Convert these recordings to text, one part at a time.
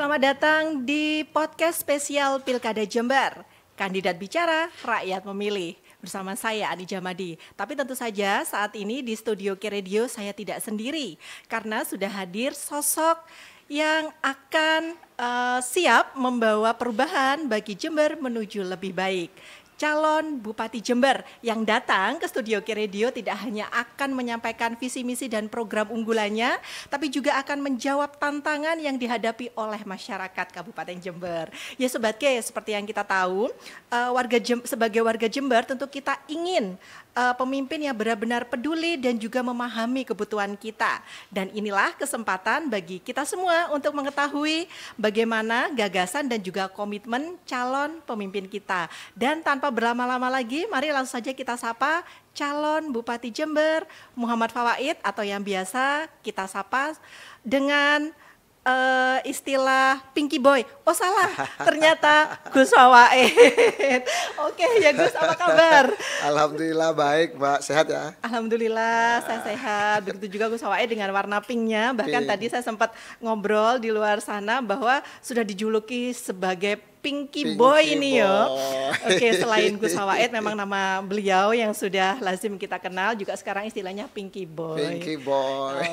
selamat datang di podcast spesial Pilkada Jember. Kandidat bicara, rakyat memilih. Bersama saya Adi Jamadi. Tapi tentu saja saat ini di studio K-Radio saya tidak sendiri. Karena sudah hadir sosok yang akan siap membawa perubahan bagi Jember menuju lebih baik. Calon Bupati Jember yang datang ke studio K-Radio tidak hanya akan menyampaikan visi misi dan program unggulannya, tapi juga akan menjawab tantangan yang dihadapi oleh masyarakat Kabupaten Jember. Ya Sobat K, seperti yang kita tahu, sebagai warga Jember tentu kita ingin pemimpin yang benar-benar peduli dan juga memahami kebutuhan kita. Dan inilah kesempatan bagi kita semua untuk mengetahui bagaimana gagasan dan juga komitmen calon pemimpin kita. Dan tanpa berlama-lama lagi, mari langsung saja kita sapa calon Bupati Jember, Muhammad Fawaid, atau yang biasa kita sapa dengan istilah Pinky Boy. Oh salah, ternyata Gus Fawaid. Oke ya Gus, apa kabar? Alhamdulillah baik Mbak, sehat ya? Alhamdulillah saya sehat. Begitu juga Gus Fawaid dengan warna pinknya. Bahkan tadi saya sempat ngobrol di luar sana bahwa sudah dijuluki sebagai Pinky Boy ini ya. Oke, selain Gus Fawaid memang nama beliau yang sudah lazim kita kenal juga sekarang istilahnya Pinky Boy. Pinky Boy.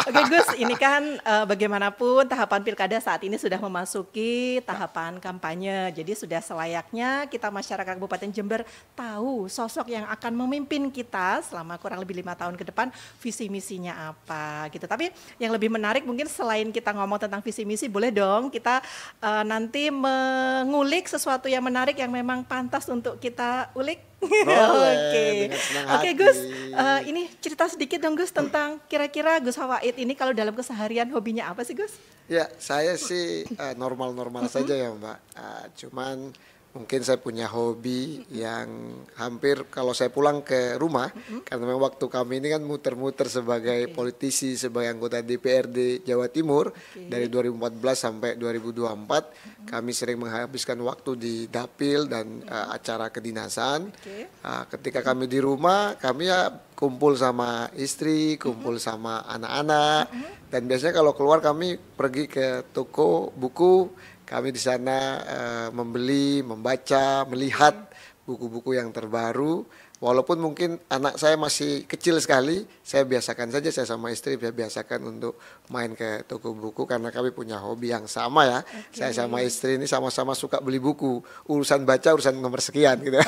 Oke Gus, ini kan bagaimanapun tahapan pilkada saat ini sudah memasuki tahapan kampanye. Jadi sudah selayaknya kita masyarakat Kabupaten Jember tahu sosok yang akan memimpin kita selama kurang lebih 5 tahun ke depan, visi misinya apa gitu. Tapi yang lebih menarik mungkin selain kita ngomong tentang visi misi, boleh dong kita nanti mengulik sesuatu yang menarik yang memang pantas untuk kita ulik. Oke Gus, ini cerita sedikit dong Gus tentang kira-kira Gus Fawaid ini kalau dalam keseharian hobinya apa sih Gus? Ya, saya sih normal-normal saja ya Mbak. Cuman mungkin saya punya hobi yang hampir kalau saya pulang ke rumah, karena memang waktu kami ini kan muter-muter sebagai politisi, sebagai anggota DPRD Jawa Timur dari 2014 sampai 2024, kami sering menghabiskan waktu di dapil dan acara kedinasan. Ketika kami di rumah, kami ya kumpul sama istri, kumpul sama anak-anak, dan biasanya kalau keluar kami pergi ke toko buku. Kami di sana membeli, membaca, melihat buku-buku yang terbaru. Walaupun mungkin anak saya masih kecil sekali, saya biasakan saja, saya sama istri saya biasakan untuk main ke toko buku karena kami punya hobi yang sama ya. Saya sama istri ini sama-sama suka beli buku. Urusan baca urusan nomor sekian gitu.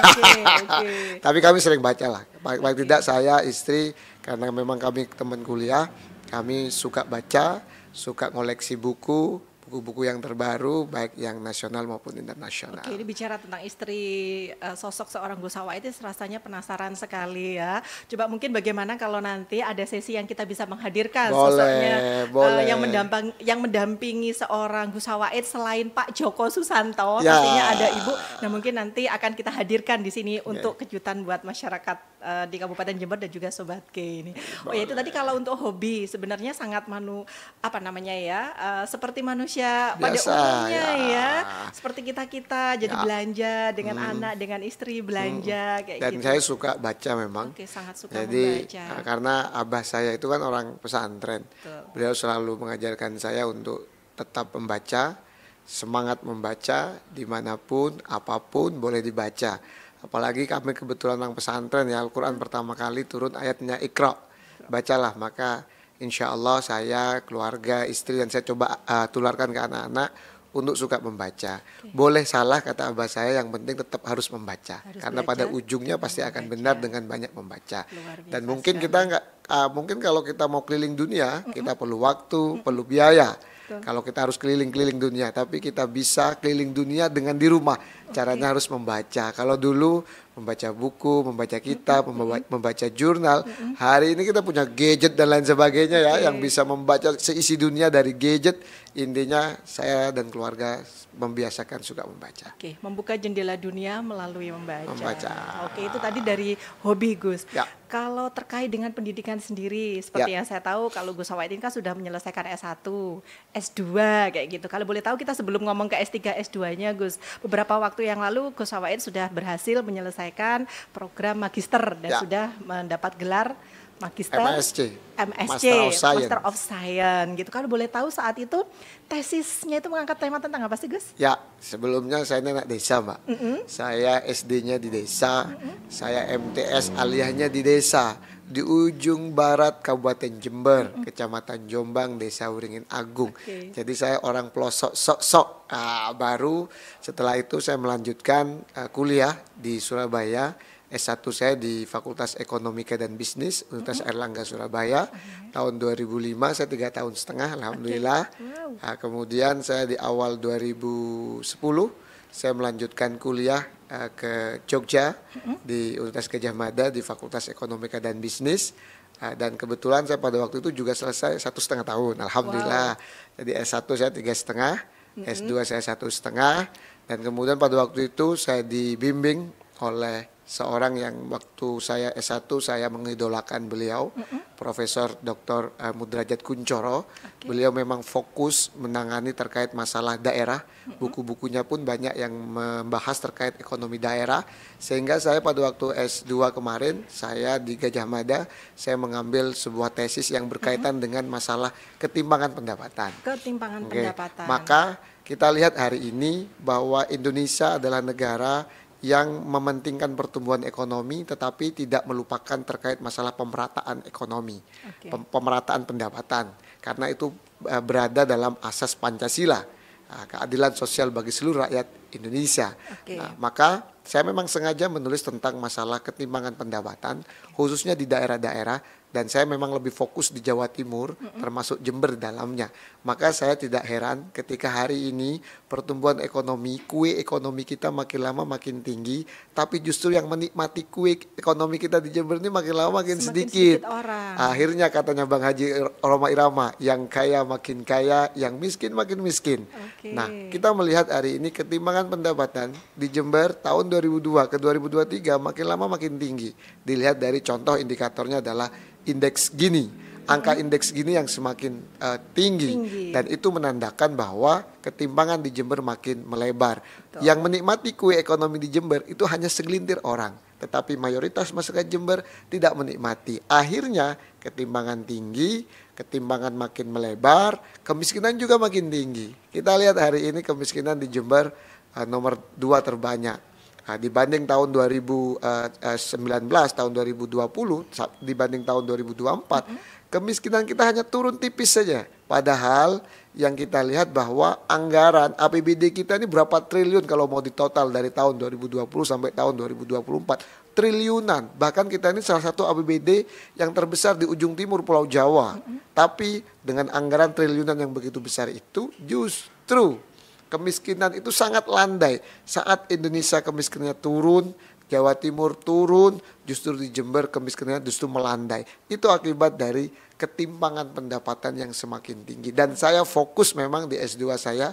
Tapi kami sering baca lah. Paling tidak saya, istri, karena memang kami teman kuliah, kami suka baca, suka ngoleksi buku yang terbaru, baik yang nasional maupun internasional. Oke, ini bicara tentang istri, sosok seorang Gus Fawaid itu rasanya penasaran sekali ya. Coba mungkin bagaimana kalau nanti ada sesi yang kita bisa menghadirkan sosoknya yang mendampingi seorang Gus Fawaid selain Pak Joko Susanto, pastinya ada Ibu. Nah mungkin nanti akan kita hadirkan di sini untuk kejutan buat masyarakat di Kabupaten Jember dan juga Sobat K ini. Oh ya itu tadi kalau untuk hobi sebenarnya sangat seperti manusia pada umumnya ya. Seperti kita jadi belanja dengan anak, dengan istri belanja kayak dan gitu. Dan saya suka baca memang. Oke, sangat suka membaca. Jadi karena abah saya itu kan orang pesantren. Beliau selalu mengajarkan saya untuk tetap membaca, semangat membaca dimanapun, apapun boleh dibaca. Apalagi kami kebetulan orang pesantren ya, Al-Quran pertama kali turun ayatnya Iqra, bacalah, maka insya Allah saya, keluarga, istri dan saya coba tularkan ke anak-anak untuk suka membaca. Boleh salah kata abah saya, yang penting tetap harus membaca. Karena pada ujungnya pasti akan benar dengan banyak membaca. Dan mungkin kita mungkin kalau kita mau keliling dunia, kita perlu waktu, perlu biaya. Kalau kita harus keliling-keliling dunia, tapi kita bisa keliling dunia dengan di rumah. Caranya harus membaca. Kalau dulu membaca buku, membaca kitab, membaca jurnal. Hari ini kita punya gadget dan lain sebagainya ya, yang bisa membaca seisi dunia dari gadget. Intinya saya dan keluarga membiasakan suka membaca. Oke, membuka jendela dunia melalui membaca. Oke, itu tadi dari hobi Gus. Ya. Kalau terkait dengan pendidikan sendiri, seperti yang saya tahu kalau Gus Fawaid ini kan sudah menyelesaikan S1, S2 kayak gitu. Kalau boleh tahu kita sebelum ngomong ke S3, S2-nya Gus, beberapa waktu yang lalu Gus Fawaid sudah berhasil menyelesaikan program magister dan sudah mendapat gelar Magister MSc, MSc, Master of Science. Master of Science gitu. Kalau boleh tahu saat itu tesisnya itu mengangkat tema tentang apa sih, Gus? Ya, sebelumnya saya anak desa, Mbak. Saya SD-nya di desa, saya MTS aliyahnya di desa, di ujung barat Kabupaten Jember, Kecamatan Jombang, Desa Uringin Agung. Jadi saya orang pelosok sok-sok. Baru setelah itu saya melanjutkan kuliah di Surabaya. S1 saya di Fakultas Ekonomika dan Bisnis Universitas Airlangga Surabaya. Tahun 2005 saya 3 tahun setengah, alhamdulillah. Kemudian saya di awal 2010 saya melanjutkan kuliah ke Jogja di Universitas Gadjah Mada di Fakultas Ekonomika dan Bisnis. Dan kebetulan saya pada waktu itu juga selesai 1,5 tahun, alhamdulillah. Jadi S1 saya 3,5, S2 saya 1,5, dan kemudian pada waktu itu saya dibimbing oleh seorang yang waktu saya S1 saya mengidolakan beliau, Profesor Dr. Mudrajat Kuncoro. Beliau memang fokus menangani terkait masalah daerah. Buku-bukunya pun banyak yang membahas terkait ekonomi daerah. Sehingga saya pada waktu S2 kemarin, saya di Gadjah Mada, saya mengambil sebuah tesis yang berkaitan dengan masalah ketimpangan pendapatan. Ketimpangan pendapatan. Maka kita lihat hari ini bahwa Indonesia adalah negara yang mementingkan pertumbuhan ekonomi tetapi tidak melupakan terkait masalah pemerataan ekonomi, pemerataan pendapatan, karena itu berada dalam asas Pancasila, keadilan sosial bagi seluruh rakyat Indonesia. Maka saya memang sengaja menulis tentang masalah ketimpangan pendapatan khususnya di daerah-daerah, dan saya memang lebih fokus di Jawa Timur, termasuk Jember dalamnya. Maka saya tidak heran ketika hari ini pertumbuhan ekonomi, kue ekonomi kita makin lama makin tinggi, tapi justru yang menikmati kue ekonomi kita di Jember ini makin lama makin sedikit. Akhirnya katanya Bang Haji Roma Irama, yang kaya makin kaya, yang miskin makin miskin. Nah, kita melihat hari ini ketimpangan pendapatan di Jember tahun 2002 ke 2023 makin lama makin tinggi. Dilihat dari contoh indikatornya adalah indeks Gini, angka indeks Gini yang semakin tinggi, dan itu menandakan bahwa ketimpangan di Jember makin melebar. Yang menikmati kue ekonomi di Jember itu hanya segelintir orang, tetapi mayoritas masyarakat Jember tidak menikmati. Akhirnya ketimpangan tinggi, ketimpangan makin melebar, kemiskinan juga makin tinggi. Kita lihat hari ini kemiskinan di Jember nomor 2 terbanyak. Dibanding tahun 2019, tahun 2020, dibanding tahun 2024, kemiskinan kita hanya turun tipis saja. Padahal yang kita lihat bahwa anggaran APBD kita ini berapa triliun kalau mau ditotal dari tahun 2020 sampai tahun 2024. Triliunan, bahkan kita ini salah satu APBD yang terbesar di ujung timur Pulau Jawa. Tapi dengan anggaran triliunan yang begitu besar itu, justru kemiskinan itu sangat landai. Saat Indonesia kemiskinannya turun, Jawa Timur turun, justru di Jember kemiskinannya justru melandai. Itu akibat dari ketimpangan pendapatan yang semakin tinggi. Dan saya fokus memang di S2 saya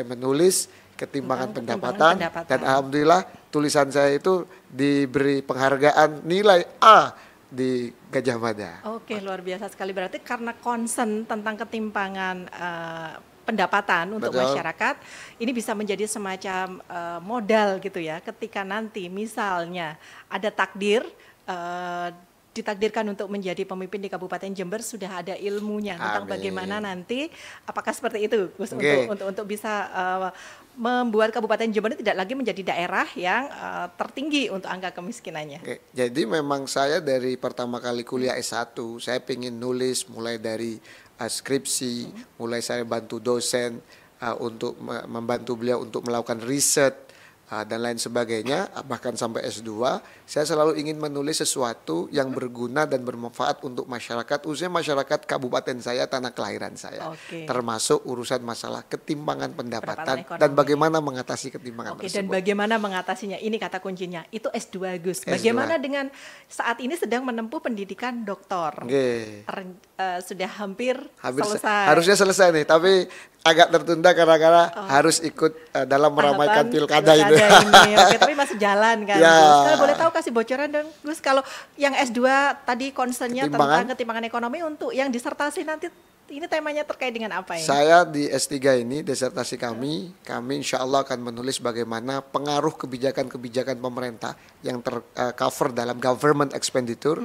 menulis ketimpangan pendapatan. Dan alhamdulillah tulisan saya itu diberi penghargaan nilai A di Gadjah Mada. Oke, luar biasa sekali. Berarti karena concern tentang ketimpangan pendapatan untuk masyarakat, ini bisa menjadi semacam modal gitu ya, ketika nanti misalnya ada takdir, ditakdirkan untuk menjadi pemimpin di Kabupaten Jember, sudah ada ilmunya tentang bagaimana nanti, apakah seperti itu Gus, untuk bisa membuat Kabupaten Jember ini tidak lagi menjadi daerah yang tertinggi untuk angka kemiskinannya. Jadi memang saya dari pertama kali kuliah S1, saya ingin nulis mulai dari skripsi, mulai saya bantu dosen untuk membantu beliau untuk melakukan riset dan lain sebagainya, bahkan sampai S2, saya selalu ingin menulis sesuatu yang berguna dan bermanfaat untuk masyarakat, khususnya masyarakat kabupaten saya, tanah kelahiran saya. Termasuk urusan masalah ketimpangan pendapatan dan bagaimana mengatasi ketimpangan tersebut. Dan bagaimana mengatasinya, ini kata kuncinya, itu S2 Gus. Bagaimana dengan saat ini sedang menempuh pendidikan doktor? Sudah hampir selesai. Harusnya selesai nih, tapi agak tertunda karena harus ikut dalam meramaikan pilkada ini. Tapi masih jalan kan, Gus. Kalau boleh tahu kasih bocoran dong, Gus. Kalau yang S2 tadi concernnya tentang ketimpangan ekonomi, untuk yang disertasi nanti ini temanya terkait dengan apa ini? Saya di S3 ini, disertasi kami insya Allah akan menulis bagaimana pengaruh kebijakan-kebijakan pemerintah yang tercover dalam government expenditure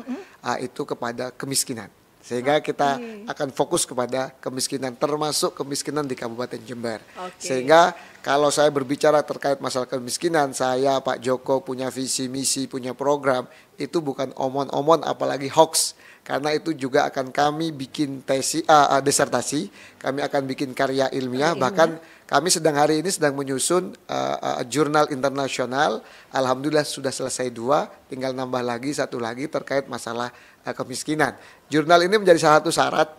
itu kepada kemiskinan. Sehingga kita akan fokus kepada kemiskinan, termasuk kemiskinan di Kabupaten Jember. Sehingga kalau saya berbicara terkait masalah kemiskinan, saya Pak Joko punya visi misi, punya program, itu bukan omon-omon apalagi hoax. Karena itu juga akan kami bikin disertasi, kami akan bikin karya ilmiah, bahkan kami hari ini sedang menyusun jurnal internasional. Alhamdulillah sudah selesai 2, tinggal nambah lagi 1 lagi terkait masalah kemiskinan. Jurnal ini menjadi salah satu syarat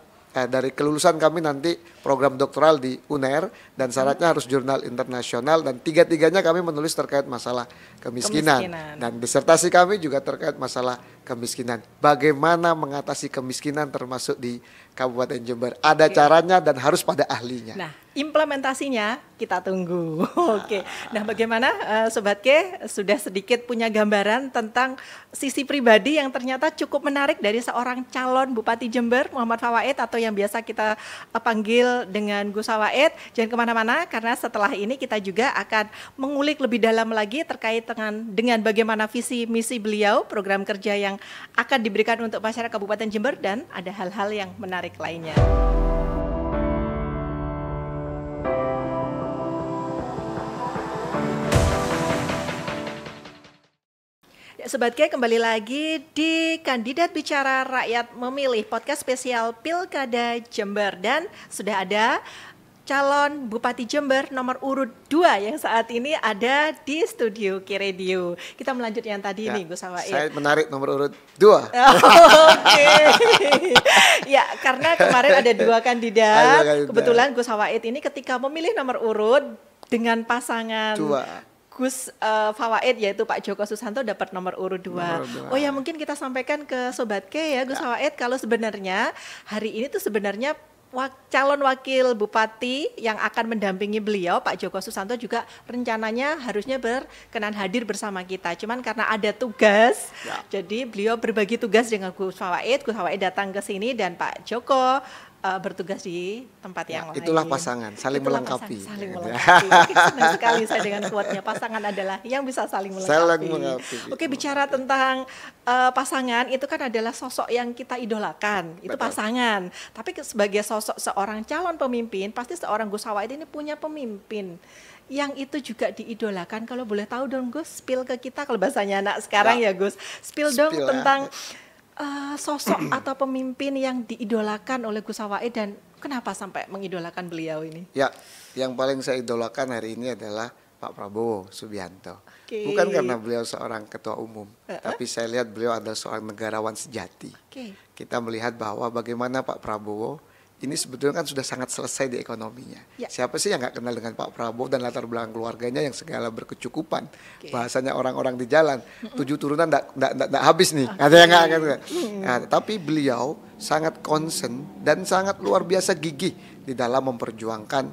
dari kelulusan kami nanti program doktoral di UNER, dan syaratnya harus jurnal internasional, dan 3-tiganya kami menulis terkait masalah kemiskinan. Dan disertasi kami juga terkait masalah kemiskinan. Bagaimana mengatasi kemiskinan termasuk di Kabupaten Jember. Ada caranya dan harus pada ahlinya. Nah, implementasinya kita tunggu. Oke. Nah, bagaimana Sobat K sudah sedikit punya gambaran tentang sisi pribadi yang ternyata cukup menarik dari seorang calon Bupati Jember, Muhammad Fawaid, atau yang biasa kita panggil dengan Gus Fawaid. Jangan kemana-mana, karena setelah ini kita juga akan mengulik lebih dalam lagi terkait dengan bagaimana visi misi beliau, program kerja yang akan diberikan untuk masyarakat Kabupaten Jember, dan ada hal-hal yang menarik lainnya. Sobat K, kembali lagi di Kandidat Bicara Rakyat Memilih, podcast spesial Pilkada Jember, dan sudah ada calon Bupati Jember nomor urut 2 yang saat ini ada di studio K-Radio. Kita melanjut yang tadi nih, Gus Fawaid. Saya menarik nomor urut 2. Oke. Ya, karena kemarin ada 2 kandidat. Kebetulan Gus Fawaid ini ketika memilih nomor urut dengan pasangan 2. Gus Fawaid, yaitu Pak Joko Susanto, dapat nomor urut 2. Oh ya, mungkin kita sampaikan ke Sobat K ya, Gus Fawaid, kalau sebenarnya hari ini tuh sebenarnya calon wakil bupati yang akan mendampingi beliau, Pak Joko Susanto, juga rencananya harusnya berkenan hadir bersama kita. Cuman karena ada tugas, jadi beliau berbagi tugas dengan Gus Fawaid. Gus Fawaid datang ke sini dan Pak Joko bertugas di tempat yang lain. Itulah pasangan, saling melengkapi. Saling melengkapi. Senang sekali saya dengan quote-nya, pasangan adalah yang bisa saling melengkapi. Oke, bicara tentang pasangan, itu kan adalah sosok yang kita idolakan, itu pasangan. Tapi sebagai sosok seorang calon pemimpin, pasti seorang Gus Fawaid ini punya pemimpin yang itu juga diidolakan. Kalau boleh tahu dong Gus, spill ke kita, kalau bahasanya anak sekarang ya Gus, spill dong tentang sosok atau pemimpin yang diidolakan oleh Gus Fawaid, dan kenapa sampai mengidolakan beliau ini? Ya, yang paling saya idolakan hari ini adalah Pak Prabowo Subianto. Bukan karena beliau seorang ketua umum, tapi saya lihat beliau adalah seorang negarawan sejati. Kita melihat bahwa bagaimana Pak Prabowo ini sebetulnya kan sudah sangat selesai di ekonominya. Siapa sih yang nggak kenal dengan Pak Prabowo dan latar belakang keluarganya yang segala berkecukupan. Bahasanya orang-orang di jalan, 7 turunan nggak habis nih. Ada yang nggak. Nah, tapi beliau sangat concern dan sangat luar biasa gigih di dalam memperjuangkan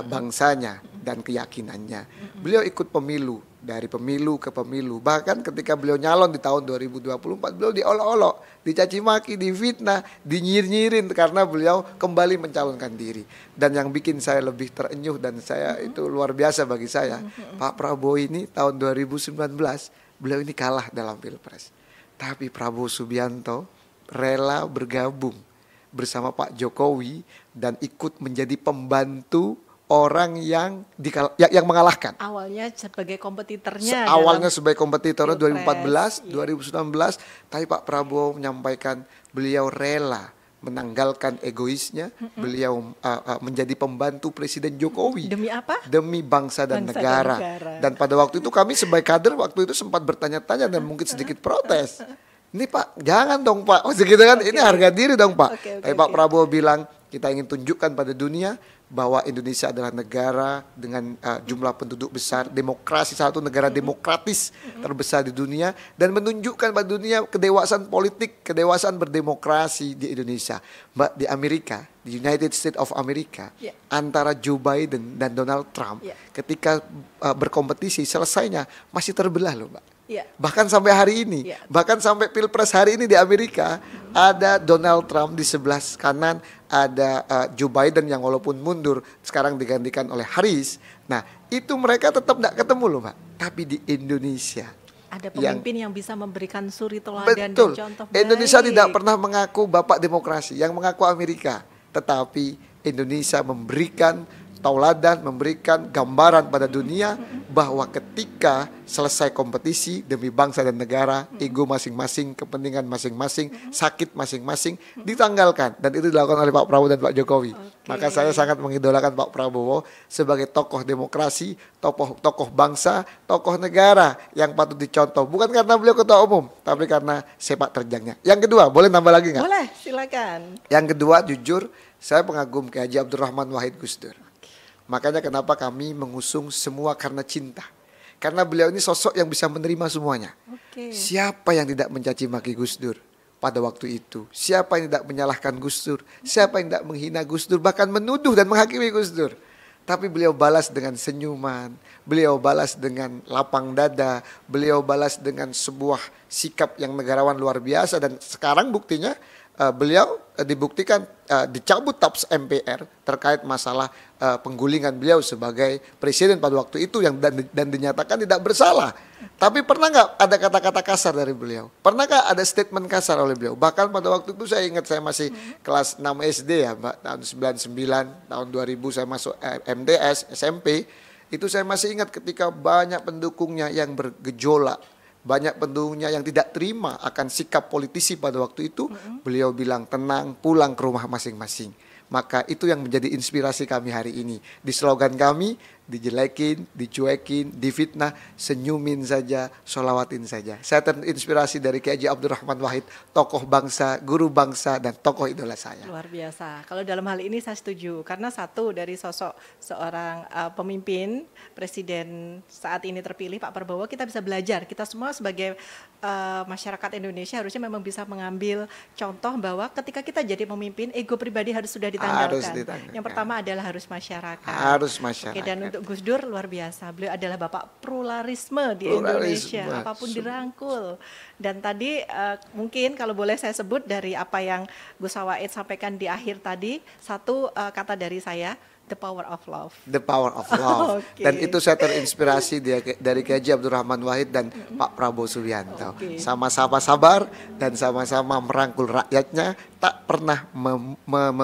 bangsanya dan keyakinannya. Beliau ikut pemilu, dari pemilu ke pemilu. Bahkan ketika beliau nyalon di tahun 2024, beliau diolok-olok, dicaci maki, difitnah, dinyir-nyirin karena beliau kembali mencalonkan diri. Dan yang bikin saya lebih terenyuh dan saya itu luar biasa bagi saya, Pak Prabowo ini tahun 2019 beliau ini kalah dalam Pilpres. Tapi Prabowo Subianto rela bergabung bersama Pak Jokowi dan ikut menjadi pembantu orang yang mengalahkan. Awalnya sebagai kompetitornya. Awalnya sebagai kompetitornya 2014, 2019, tapi Pak Prabowo menyampaikan beliau rela menanggalkan egoisnya, beliau menjadi pembantu Presiden Jokowi. Demi apa? Demi bangsa dan negara. Dan pada waktu itu kami sebagai kader waktu itu sempat bertanya-tanya dan mungkin sedikit protes. Ini Pak, jangan dong Pak. Oh segitu kan, ini harga diri dong Pak. Tapi Pak Prabowo bilang, kita ingin tunjukkan pada dunia bahwa Indonesia adalah negara dengan jumlah penduduk besar, demokrasi, satu negara demokratis terbesar di dunia, dan menunjukkan pada dunia kedewasaan politik, kedewasaan berdemokrasi di Indonesia. Mbak, di Amerika, di United States of America, antara Joe Biden dan Donald Trump, ketika berkompetisi selesainya masih terbelah loh Mbak. Bahkan sampai hari ini, bahkan sampai Pilpres hari ini di Amerika, ada Donald Trump di sebelah kanan, ada Joe Biden yang walaupun mundur sekarang digantikan oleh Harris. Nah itu mereka tetap tidak ketemu loh Pak. Tapi di Indonesia Ada yang pemimpin yang bisa memberikan suri teladan dan betul. contoh Indonesia baik. tidak pernah mengaku bapak demokrasi, yang mengaku Amerika. Tetapi Indonesia memberikan tauladan, memberikan gambaran pada dunia bahwa ketika selesai kompetisi demi bangsa dan negara, ego masing-masing, kepentingan masing-masing, sakit masing-masing ditanggalkan, dan itu dilakukan oleh Pak Prabowo dan Pak Jokowi. Maka saya sangat mengidolakan Pak Prabowo sebagai tokoh demokrasi, tokoh bangsa, tokoh negara yang patut dicontoh, bukan karena beliau ketua umum, tapi karena sepak terjangnya. Yang kedua, boleh nambah lagi nggak? Boleh, silakan. Yang kedua, jujur saya pengagum Kiai Haji Abdurrahman Wahid Gus Dur. Makanya kenapa kami mengusung Semua Karena Cinta. Karena beliau ini sosok yang bisa menerima semuanya. Siapa yang tidak mencaci maki Gus Dur pada waktu itu? Siapa yang tidak menyalahkan Gus Dur? Siapa yang tidak menghina Gus Dur? Bahkan menuduh dan menghakimi Gus Dur. Tapi beliau balas dengan senyuman, beliau balas dengan lapang dada, beliau balas dengan sebuah sikap yang negarawan luar biasa. Dan sekarang buktinya beliau dibuktikan dicabut TAPS MPR terkait masalah penggulingan beliau sebagai presiden pada waktu itu yang dan dinyatakan tidak bersalah. Tapi pernah nggak ada kata-kata kasar dari beliau? Pernahkah ada statement kasar oleh beliau? Bahkan pada waktu itu saya ingat, saya masih kelas 6 SD ya Mbak, tahun 99, tahun 2000 saya masuk MTS, SMP. Itu saya masih ingat ketika banyak pendukungnya yang bergejolak, banyak pendukungnya yang tidak terima akan sikap politisi pada waktu itu, beliau bilang tenang, pulang ke rumah masing-masing. Maka itu yang menjadi inspirasi kami hari ini. Di slogan kami, dijelekin, dicuekin, difitnah, senyumin saja, sholawatin saja. Saya terinspirasi dari Kiai Haji Abdurrahman Wahid, tokoh bangsa, guru bangsa, dan tokoh idola saya. Luar biasa. Kalau dalam hal ini saya setuju, karena satu dari sosok seorang pemimpin, presiden saat ini terpilih Pak Prabowo, kita bisa belajar. Kita semua sebagai masyarakat Indonesia harusnya memang bisa mengambil contoh bahwa ketika kita jadi pemimpin, ego pribadi harus sudah ditanggalkan. Yang pertama adalah harus masyarakat. Harus masyarakat. Oke, dan untuk Gus Dur luar biasa. Beliau adalah bapak pluralisme di Indonesia, apapun dirangkul. Dan tadi mungkin kalau boleh saya sebut dari apa yang Gus Waid sampaikan di akhir tadi, satu kata dari saya, the power of love. The power of love. Dan itu saya terinspirasi dari Kiai Haji Abdurrahman Wahid dan Pak Prabowo Subianto. Sama-sama sabar dan sama-sama merangkul rakyatnya, tak pernah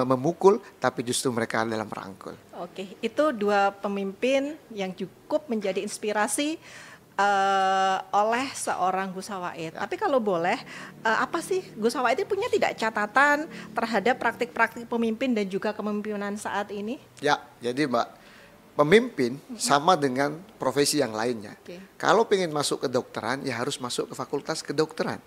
memukul, tapi justru mereka adalah merangkul. Oke, itu dua pemimpin yang cukup menjadi inspirasi oleh seorang Gus Waid. Tapi kalau boleh, apa sih Gus Waid itu punya tidak catatan terhadap praktik-praktik pemimpin dan juga kepemimpinan saat ini? Ya, jadi Mbak, pemimpin sama dengan profesi yang lainnya. Kalau pengen masuk ke kedokteran, ya harus masuk ke fakultas kedokteran.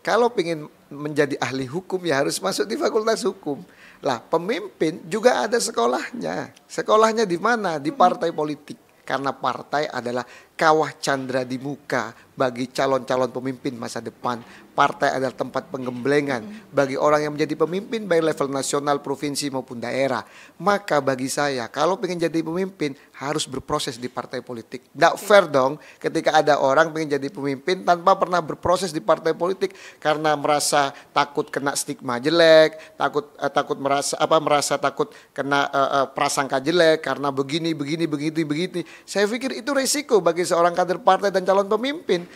Kalau pengen menjadi ahli hukum, ya harus masuk di fakultas hukum. Lah, pemimpin juga ada sekolahnya. Sekolahnya di mana? Di partai politik. Karena partai adalah kawah candra di muka bagi calon-calon pemimpin masa depan. Partai adalah tempat penggemblengan bagi orang yang menjadi pemimpin baik level nasional, provinsi maupun daerah. Maka bagi saya, kalau pengen jadi pemimpin harus berproses di partai politik. Nggak fair dong ketika ada orang pengen jadi pemimpin tanpa pernah berproses di partai politik karena merasa takut kena stigma jelek, takut merasa takut kena prasangka jelek karena begini. Saya pikir itu resiko bagi seorang kader partai dan calon pemimpin.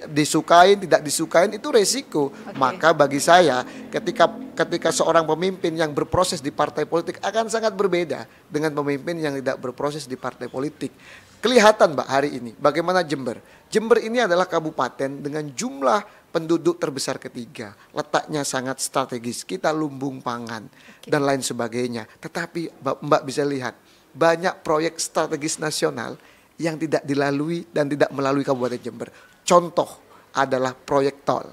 Disukain, tidak disukain itu resiko. Maka bagi saya ketika seorang pemimpin yang berproses di partai politik akan sangat berbeda dengan pemimpin yang tidak berproses di partai politik. Kelihatan Mbak hari ini bagaimana Jember. Jember ini adalah kabupaten dengan jumlah penduduk terbesar ketiga. Letaknya sangat strategis. Kita lumbung pangan dan lain sebagainya. Tetapi Mbak bisa lihat banyak proyek strategis nasional yang tidak dilalui dan tidak melalui Kabupaten Jember. Contoh adalah proyek tol.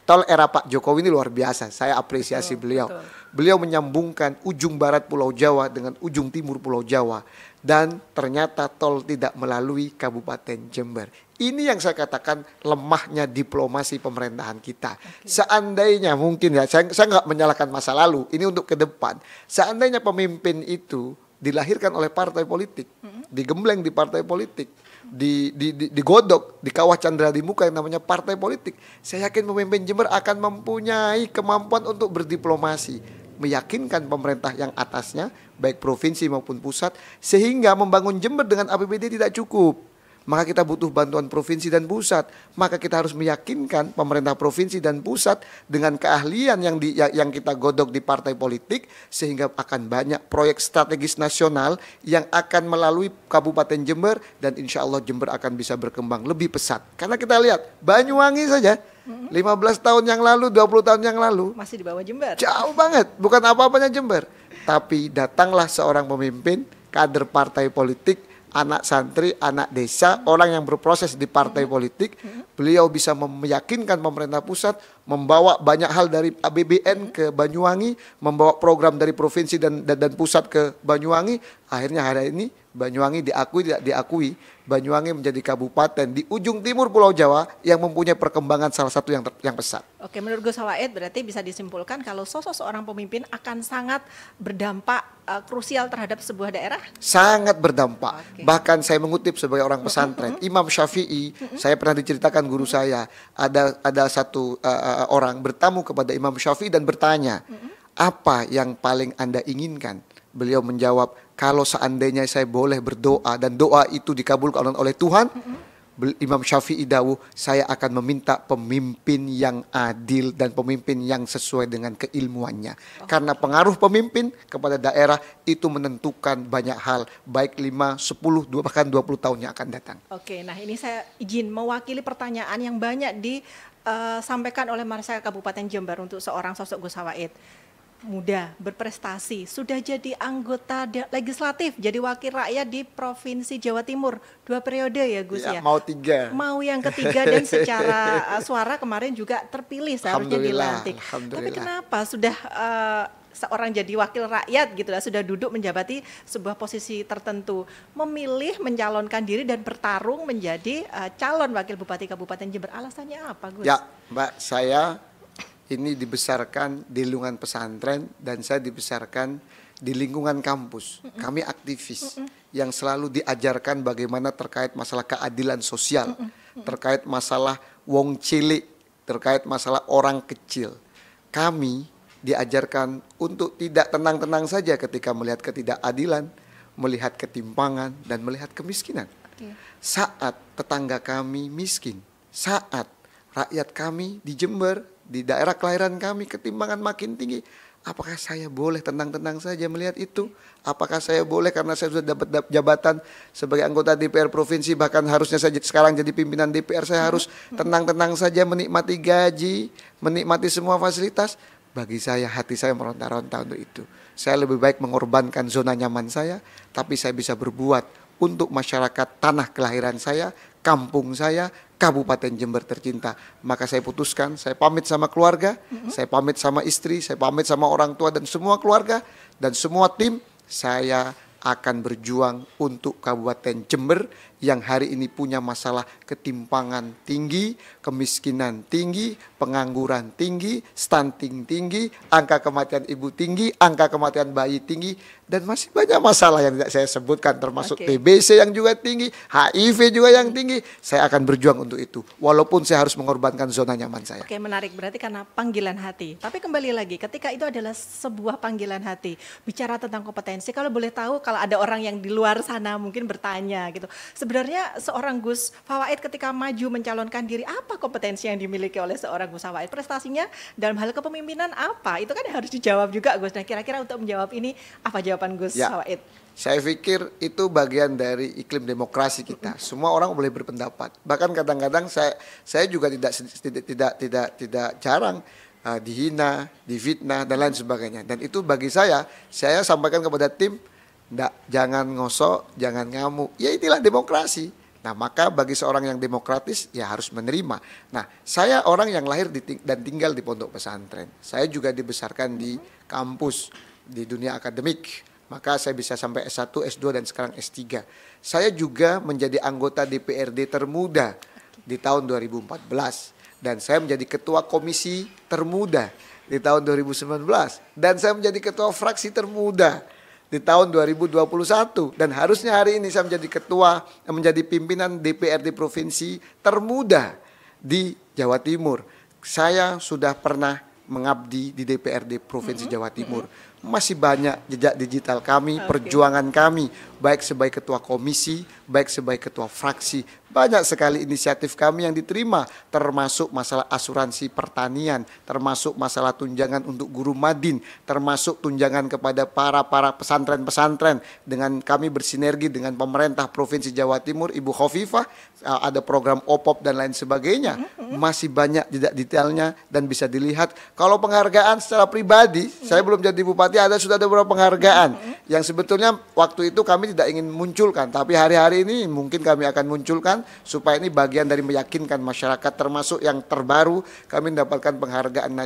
Tol era Pak Jokowi ini luar biasa. Saya apresiasi beliau. Beliau menyambungkan ujung barat Pulau Jawa dengan ujung timur Pulau Jawa. Dan ternyata tol tidak melalui Kabupaten Jember. Ini yang saya katakan lemahnya diplomasi pemerintahan kita. Seandainya mungkin ya, saya nggak menyalahkan masa lalu. Ini untuk ke depan. Seandainya pemimpin itu dilahirkan oleh partai politik, digembleng di partai politik, digodok di kawah candra di muka yang namanya partai politik, saya yakin pemimpin Jember akan mempunyai kemampuan untuk berdiplomasi, meyakinkan pemerintah yang atasnya, baik provinsi maupun pusat, sehingga membangun Jember dengan APBD tidak cukup. maka kita butuh bantuan provinsi dan pusat. Maka kita harus meyakinkan pemerintah provinsi dan pusat dengan keahlian yang kita godok di partai politik, sehingga akan banyak proyek strategis nasional yang akan melalui Kabupaten Jember, dan insya Allah Jember akan bisa berkembang lebih pesat. Karena kita lihat Banyuwangi saja 15 tahun yang lalu, 20 tahun yang lalu masih di bawah Jember. Jauh banget, bukan apa-apanya Jember. Tapi datanglah seorang pemimpin, kader partai politik, anak santri, anak desa, orang yang berproses di partai politik. Beliau bisa meyakinkan pemerintah pusat, membawa banyak hal dari APBN ke Banyuwangi, membawa program dari provinsi dan pusat ke Banyuwangi. Akhirnya hari ini Banyuwangi diakui tidak diakui, Banyuwangi menjadi kabupaten di ujung timur Pulau Jawa yang mempunyai perkembangan salah satu yang pesat. Oke, menurut Gus Fawaid berarti bisa disimpulkan kalau sosok seorang pemimpin akan sangat berdampak krusial terhadap sebuah daerah? Sangat berdampak. Oke. Bahkan saya mengutip sebagai orang pesantren, Imam Syafi'i, saya pernah diceritakan guru saya, ada satu orang bertamu kepada Imam Syafi'i dan bertanya, apa yang paling Anda inginkan? Beliau menjawab, kalau seandainya saya boleh berdoa dan doa itu dikabulkan oleh Tuhan, Imam Syafi'i dawuh, saya akan meminta pemimpin yang adil dan pemimpin yang sesuai dengan keilmuannya. Karena pengaruh pemimpin kepada daerah itu menentukan banyak hal, baik 5, 10, bahkan 20 tahun yang akan datang. Oke, nah ini saya izin mewakili pertanyaan yang banyak disampaikan oleh masyarakat Kabupaten Jember untuk seorang sosok Gus Fawaid. Muda, berprestasi, sudah jadi anggota legislatif, jadi wakil rakyat di Provinsi Jawa Timur 2 periode ya Gus ya. Mau 3. Mau yang ketiga dan secara suara kemarin juga terpilih seharusnya dilantik. Tapi kenapa sudah seorang jadi wakil rakyat gitu lah, sudah duduk menjabati sebuah posisi tertentu, memilih mencalonkan diri dan bertarung menjadi calon wakil bupati Kabupaten Jember, alasannya apa Gus? Ya Mbak, saya ini dibesarkan di lingkungan pesantren dan saya dibesarkan di lingkungan kampus. Kami aktivis yang selalu diajarkan bagaimana terkait masalah keadilan sosial, terkait masalah wong cilik, terkait masalah orang kecil. Kami diajarkan untuk tidak tenang-tenang saja ketika melihat ketidakadilan, melihat ketimpangan, dan melihat kemiskinan. Saat tetangga kami miskin, saat rakyat kami di Jember, di daerah kelahiran kami ketimpangan makin tinggi, apakah saya boleh tenang-tenang saja melihat itu? Apakah saya boleh karena saya sudah dapat jabatan sebagai anggota DPR provinsi, bahkan harusnya saya sekarang jadi pimpinan DPR, saya harus tenang-tenang saja menikmati gaji, menikmati semua fasilitas? Bagi saya, hati saya meronta-ronta untuk itu. Saya lebih baik mengorbankan zona nyaman saya, tapi saya bisa berbuat untuk masyarakat tanah kelahiran saya, kampung saya, Kabupaten Jember tercinta. Maka saya putuskan, saya pamit sama keluarga, saya pamit sama istri, saya pamit sama orang tua dan semua keluarga dan semua tim. Saya akan berjuang untuk Kabupaten Jember yang hari ini punya masalah ketimpangan tinggi, kemiskinan tinggi, pengangguran tinggi, stunting tinggi, angka kematian ibu tinggi, angka kematian bayi tinggi, dan masih banyak masalah yang tidak saya sebutkan, termasuk TBC yang juga tinggi, HIV juga yang tinggi. Saya akan berjuang untuk itu, walaupun saya harus mengorbankan zona nyaman saya. Oke, menarik, berarti karena panggilan hati. Tapi kembali lagi, ketika itu adalah sebuah panggilan hati, bicara tentang kompetensi, kalau boleh tahu, kalau ada orang yang di luar sana mungkin bertanya gitu, sebenarnya seorang Gus Fawaid ketika maju mencalonkan diri, apa kompetensi yang dimiliki oleh seorang Gus Fawaid? Prestasinya dalam hal kepemimpinan apa? Itu kan harus dijawab juga Gus. Nah, kira-kira untuk menjawab ini apa jawaban Gus Fawaid? Saya pikir itu bagian dari iklim demokrasi kita. Semua orang boleh berpendapat. Bahkan kadang-kadang saya juga tidak jarang dihina, difitnah dan lain sebagainya. Dan itu bagi saya sampaikan kepada tim, jangan ngosok, jangan ngamuk. Ya inilah demokrasi. Nah, maka bagi seorang yang demokratis ya harus menerima. Nah, saya orang yang lahir dan tinggal di pondok pesantren. Saya juga dibesarkan di kampus, di dunia akademik. Maka saya bisa sampai S1, S2 dan sekarang S3. Saya juga menjadi anggota DPRD termuda di tahun 2014 dan saya menjadi ketua komisi termuda di tahun 2019 dan saya menjadi ketua fraksi termuda di tahun 2021 dan harusnya hari ini saya menjadi pimpinan DPRD provinsi termuda di Jawa Timur. Saya sudah pernah mengabdi di DPRD provinsi Jawa Timur. masih banyak jejak digital kami, perjuangan kami, baik sebagai ketua komisi, baik sebagai ketua fraksi. Banyak sekali inisiatif kami yang diterima, termasuk masalah asuransi pertanian, termasuk masalah tunjangan untuk guru madin, termasuk tunjangan kepada para pesantren-pesantren. Dengan kami bersinergi dengan pemerintah Provinsi Jawa Timur, Ibu Khofifah, ada program OPOP dan lain sebagainya. Masih banyak jejak detailnya dan bisa dilihat. Kalau penghargaan secara pribadi, saya belum jadi bupati, sudah ada beberapa penghargaan yang sebetulnya waktu itu kami tidak ingin munculkan, tapi hari-hari ini mungkin kami akan munculkan supaya ini bagian dari meyakinkan masyarakat, termasuk yang terbaru kami mendapatkan penghargaan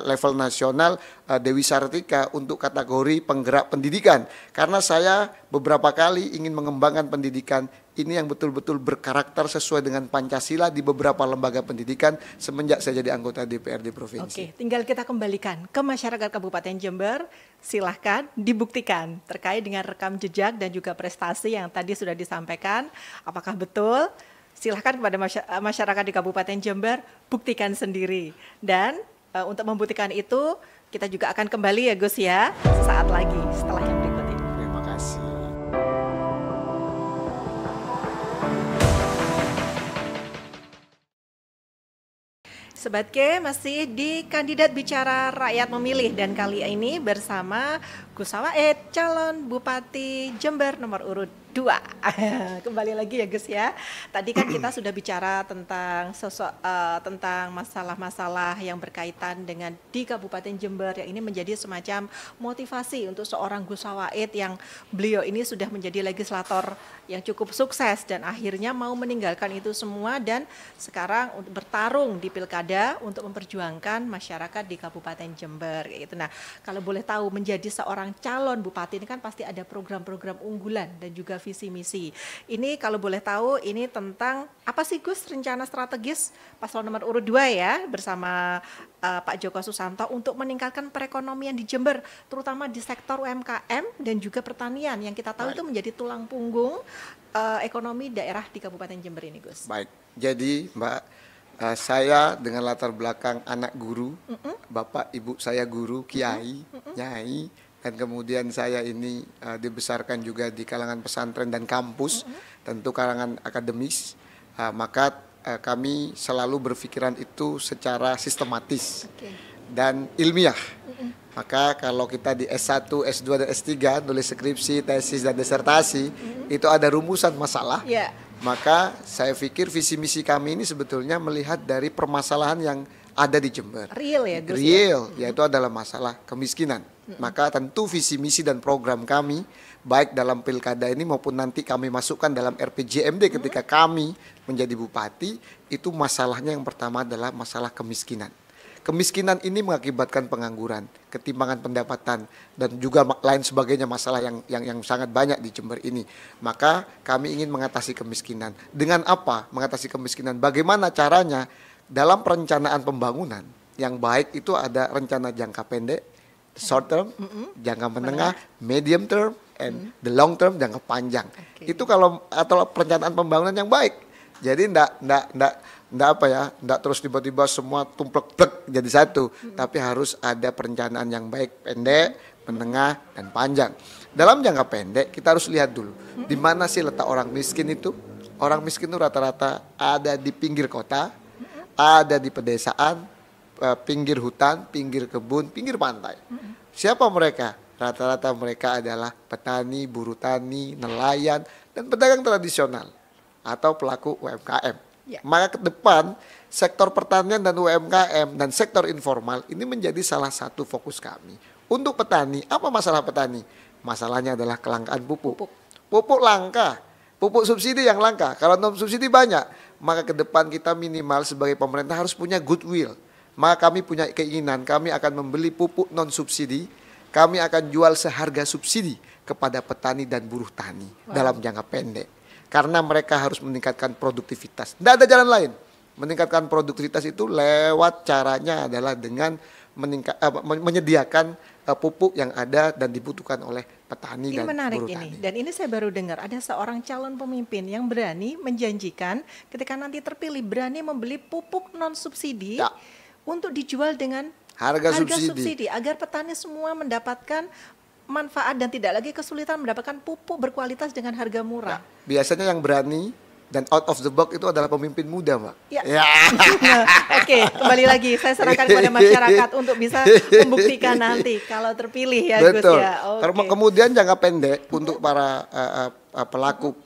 level nasional Dewi Sartika untuk kategori penggerak pendidikan, karena saya beberapa kali ingin mengembangkan pendidikan ini yang betul-betul berkarakter sesuai dengan Pancasila di beberapa lembaga pendidikan semenjak saya jadi anggota DPRD Provinsi. Oke, tinggal kita kembalikan ke masyarakat Kabupaten Jember. Silahkan dibuktikan terkait dengan rekam jejak dan juga prestasi yang tadi sudah disampaikan. Apakah betul? Silahkan kepada masyarakat di Kabupaten Jember, buktikan sendiri. Dan untuk membuktikan itu, kita juga akan kembali ya Gus ya, sesaat lagi setelah yang berikut ini. Terima kasih. Sobat K masih di Kandidat Bicara Rakyat Memilih dan kali ini bersama Gus Sawaid, calon Bupati Jember nomor urut 2. Kembali lagi ya Gus ya. Tadi kan kita sudah bicara tentang tentang masalah-masalah yang berkaitan dengan di Kabupaten Jember yang ini menjadi semacam motivasi untuk seorang Gus Sawaid yang beliau ini sudah menjadi legislator yang cukup sukses dan akhirnya mau meninggalkan itu semua dan sekarang bertarung di pilkada untuk memperjuangkan masyarakat di Kabupaten Jember gitu. Nah, kalau boleh tahu menjadi seorang calon bupati ini kan pasti ada program-program unggulan dan juga visi misi. Ini kalau boleh tahu ini tentang apa sih Gus rencana strategis paslon nomor urut 2 ya bersama Pak Joko Susanto untuk meningkatkan perekonomian di Jember terutama di sektor UMKM dan juga pertanian yang kita tahu itu menjadi tulang punggung ekonomi daerah di Kabupaten Jember ini Gus. Baik, jadi Mbak, saya dengan latar belakang anak guru, bapak ibu saya guru, kiai, nyai, dan kemudian saya ini dibesarkan juga di kalangan pesantren dan kampus, tentu kalangan akademis, maka kami selalu berpikiran itu secara sistematis dan ilmiah. Maka kalau kita di S1, S2, dan S3 nulis skripsi, tesis, dan disertasi, itu ada rumusan masalah. Maka saya pikir visi misi kami ini sebetulnya melihat dari permasalahan yang ada di Jember. Real ya Gus? Real, yaitu adalah masalah kemiskinan. Maka tentu visi misi dan program kami, baik dalam pilkada ini maupun nanti kami masukkan dalam RPJMD ketika kami menjadi bupati, itu masalahnya yang pertama adalah masalah kemiskinan. Kemiskinan ini mengakibatkan pengangguran, ketimpangan pendapatan, dan juga lain sebagainya masalah yang sangat banyak di Jember ini. Maka kami ingin mengatasi kemiskinan. Dengan apa mengatasi kemiskinan? Bagaimana caranya? Dalam perencanaan pembangunan yang baik itu ada rencana jangka pendek, short term, jangka menengah, medium term, and the long term, jangka panjang. Itu kalau atau perencanaan pembangunan yang baik. Jadi enggak terus tiba-tiba semua tumplek-plek jadi satu, tapi harus ada perencanaan yang baik, pendek, menengah, dan panjang. Dalam jangka pendek kita harus lihat dulu di mana sih letak orang miskin itu. Orang miskin itu rata-rata ada di pinggir kota, ada di pedesaan, pinggir hutan, pinggir kebun, pinggir pantai. Siapa mereka? Rata-rata mereka adalah petani, buruh tani, nelayan, dan pedagang tradisional atau pelaku UMKM. Maka ke depan sektor pertanian dan UMKM dan sektor informal ini menjadi salah satu fokus kami. Untuk petani, apa masalah petani? Masalahnya adalah kelangkaan pupuk. Pupuk langka, pupuk subsidi yang langka. Kalau non subsidi banyak. Maka ke depan kita minimal sebagai pemerintah harus punya goodwill. Maka kami punya keinginan, kami akan membeli pupuk non subsidi, kami akan jual seharga subsidi kepada petani dan buruh tani dalam jangka pendek. Karena mereka harus meningkatkan produktivitas. Tidak ada jalan lain. Meningkatkan produktivitas itu lewat caranya adalah dengan menyediakan pupuk yang ada dan dibutuhkan oleh petani dan buruh tani. Ini menarik ini. Dan ini saya baru dengar ada seorang calon pemimpin yang berani menjanjikan ketika nanti terpilih berani membeli pupuk non subsidi untuk dijual dengan Harga harga subsidi. subsidi agar petani semua mendapatkan manfaat dan tidak lagi kesulitan mendapatkan pupuk berkualitas dengan harga murah. Biasanya yang berani dan out of the box itu adalah pemimpin muda, Mbak. Ya. Nah, oke, kembali lagi saya serahkan kepada masyarakat untuk bisa membuktikan nanti kalau terpilih ya, Betul. Gus ya. Oke. Kemudian jangka pendek untuk para pelaku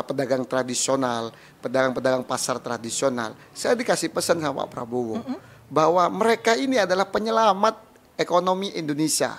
pedagang tradisional, pedagang-pedagang pasar tradisional, saya dikasih pesan sama Pak Prabowo bahwa mereka ini adalah penyelamat ekonomi Indonesia.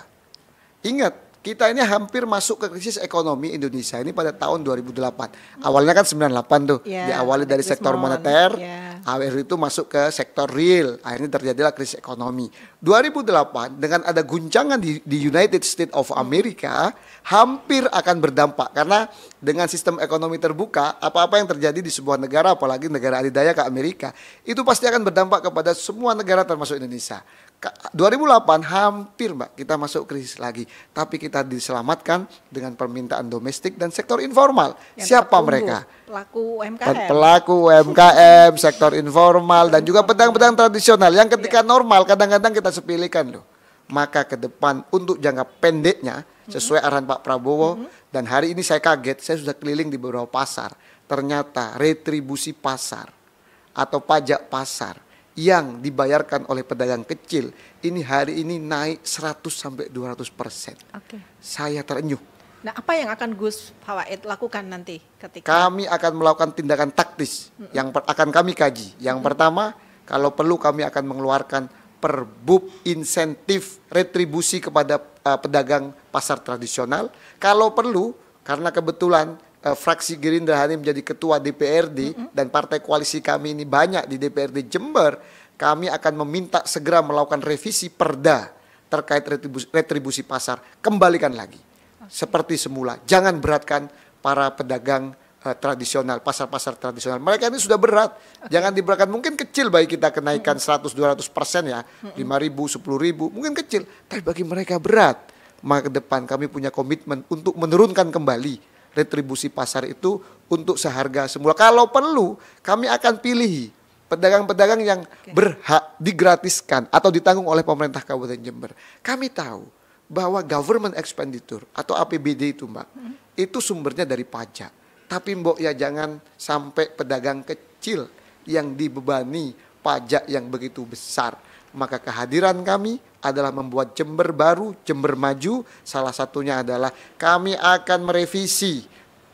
Ingat, kita ini hampir masuk ke krisis ekonomi Indonesia ini pada tahun 2008. Awalnya kan 98 tuh, diawali dari sektor moneter, akhir itu masuk ke sektor real, akhirnya terjadilah krisis ekonomi. 2008 dengan ada guncangan di United States of America, hampir akan berdampak karena dengan sistem ekonomi terbuka, apa-apa yang terjadi di sebuah negara, apalagi negara adidaya ke Amerika, itu pasti akan berdampak kepada semua negara termasuk Indonesia. 2008 hampir Mbak kita masuk krisis lagi, tapi kita diselamatkan dengan permintaan domestik dan sektor informal. Yang siapa tertumbuh, mereka? Pelaku UMKM. Pelaku UMKM, sektor informal dan juga pedagang-pedagang tradisional yang ketika normal kadang-kadang kita sepilihkan loh. Maka ke depan untuk jangka pendeknya sesuai arahan Pak Prabowo dan hari ini saya kaget, saya sudah keliling di beberapa pasar. Ternyata retribusi pasar atau pajak pasar yang dibayarkan oleh pedagang kecil ini hari ini naik 100-200%. Saya terenyuh. Nah, apa yang akan Gus Fawaid lakukan nanti ketika kami akan melakukan tindakan taktis yang akan kami kaji. Yang pertama, kalau perlu kami akan mengeluarkan perbub insentif retribusi kepada pedagang pasar tradisional. Kalau perlu, karena kebetulan fraksi Gerindra hari ini menjadi ketua DPRD dan partai koalisi kami ini banyak di DPRD Jember, kami akan meminta segera melakukan revisi perda terkait retribusi pasar. Kembalikan lagi seperti semula. Jangan beratkan para pedagang tradisional, pasar-pasar tradisional. Mereka ini sudah berat. Jangan diberatkan. Mungkin kecil bagi kita kenaikan 100-200% ya, 5.000, 10.000, mungkin kecil. Tapi bagi mereka berat. Maka ke depan kami punya komitmen untuk menurunkan kembali retribusi pasar itu untuk seharga semula. Kalau perlu, kami akan pilih pedagang-pedagang yang berhak digratiskan atau ditanggung oleh pemerintah Kabupaten Jember. Kami tahu bahwa government expenditure atau APBD itu Mbak, itu sumbernya dari pajak. Tapi Mbok ya jangan sampai pedagang kecil yang dibebani pajak yang begitu besar. Maka kehadiran kami adalah membuat Jember baru, Jember maju. Salah satunya adalah kami akan merevisi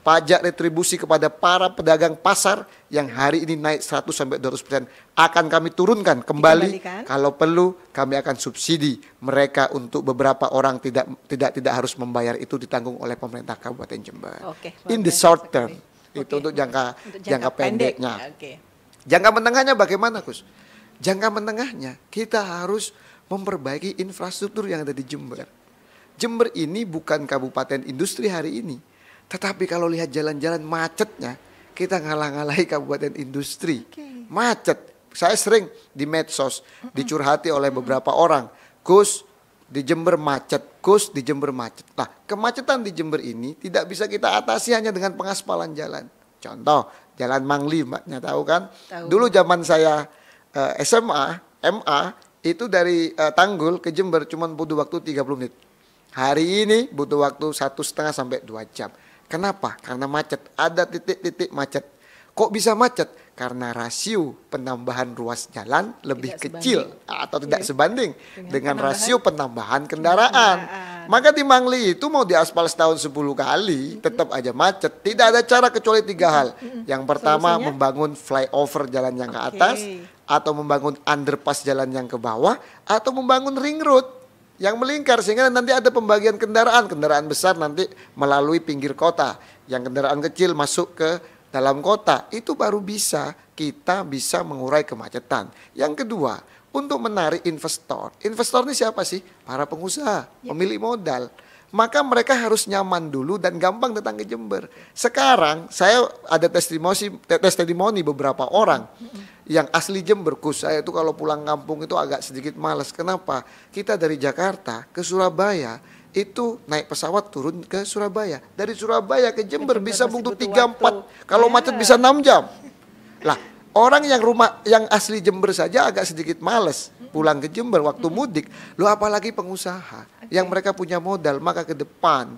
pajak retribusi kepada para pedagang pasar yang hari ini naik 100-200%. Akan kami turunkan kembali. Kalau perlu kami akan subsidi mereka untuk beberapa orang tidak harus membayar, itu ditanggung oleh pemerintah Kabupaten Jember. In the short term. Itu untuk jangka pendeknya. Jangka menengahnya bagaimana, Gus? Jangka menengahnya kita harus memperbaiki infrastruktur yang ada di Jember. Jember ini bukan kabupaten industri hari ini, tetapi kalau lihat jalan-jalan macetnya, kita ngalah-ngalahi kabupaten industri. Macet. Saya sering di medsos dicurhati oleh beberapa orang, Gus di Jember macet, Gus di Jember macet. Nah, kemacetan di Jember ini tidak bisa kita atasi hanya dengan pengaspalan jalan. Contoh, Jalan Mangli, Mbaknya tahu kan? Dulu zaman saya SMA, MA, itu dari Tanggul ke Jember cuma butuh waktu 30 menit. Hari ini butuh waktu 1,5-2 jam. Kenapa? Karena macet. Ada titik-titik macet. Kok bisa macet? Karena rasio penambahan ruas jalan lebih kecil atau tidak sebanding dengan rasio penambahan kendaraan. Maka di Mangli itu mau diaspal setahun 10 kali, tetap aja macet. Tidak ada cara kecuali 3 hal. Yang pertama, membangun flyover jalan yang ke atas, atau membangun underpass jalan yang ke bawah, atau membangun ring road yang melingkar sehingga nanti ada pembagian kendaraan besar nanti melalui pinggir kota, yang kendaraan kecil masuk ke dalam kota. Itu baru kita bisa mengurai kemacetan. Yang kedua, untuk menarik investor. Investor ini siapa sih? Para pengusaha, pemilik modal. Maka mereka harus nyaman dulu dan gampang datang ke Jember. Sekarang saya ada testimoni beberapa orang yang asli Jember, Gus, saya itu kalau pulang kampung itu agak sedikit malas. Kenapa? Kita dari Jakarta ke Surabaya itu naik pesawat turun ke Surabaya. Dari Surabaya ke Jember bisa butuh 3-4, kalau macet bisa 6 jam. Lah, orang yang asli Jember saja agak sedikit males. pulang ke Jember waktu mudik. Lo apalagi pengusaha yang mereka punya modal, maka ke depan